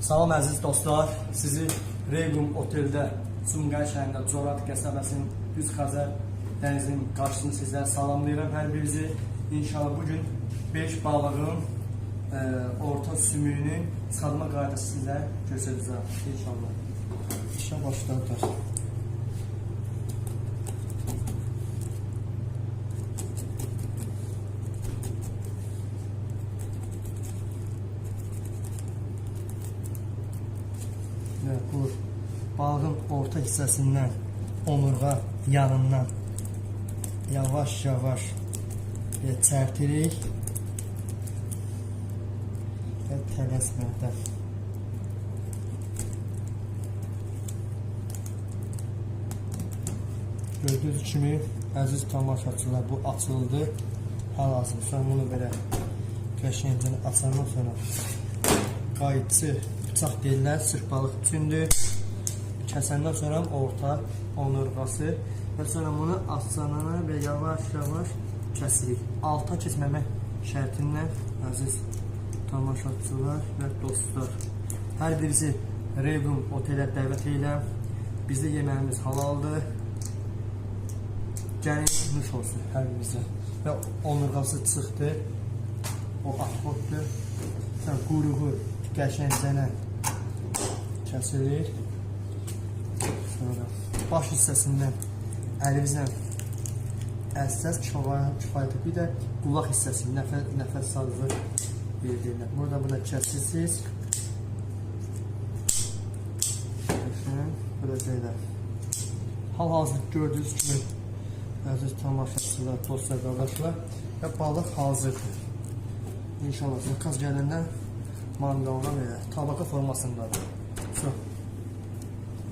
Salam əziz dostlar, sizi Regum Oteldə Sumqayıt şəhərində Corad qəsəbəsinin düz Xəzər dənizinin qarşısını sizlərə salamlayıram hər birinizi. İnşallah bugün 5 balığın orta sümüyünün çıxartma qaydası sizlərə göstərəcəm inşallah. İşə başlayacağıq. Bu balığın orta hissəsindən, onurğa yanından yavaş-yavaş çərtirik və tələsmədən gördüyünüz kimi əziz tamaşaçılar, bu açıldı hal-hazır. Sonra bunu belə qəşəngcə açandan sonra qayıtçı bıçaq deyirlər, sırf balıq üçündür. Kəsəndən sonra orta onurğası və sonra bunu açanana və yavaş-yavaş kəsirik. Alta keçməmək şərtindən əziz tamaşaçılar və dostlar. Hər birisi Regum Otelə dəvət edirəm. Bizdə yeməyimiz halaldır. Gəlin nuş olsun hər birimizə. Və onurğası çıxdı. O axotdur. Sonra quyruğu qəşəngcə kəsilir. Sonra baş hissəsindən əlimizlə əzsəz kifayətdir. Bir də qulaq hissəsi, nəfəs sazı verirlər. Burada kəsirsiniz. Belə hal-hazır gördüyünüz kimi əziz tamaşaçılar, dostlar, qardaşlar və balıq hazırdır. İnşallah zakaz gələndən manqalda və tabaka formasındadır.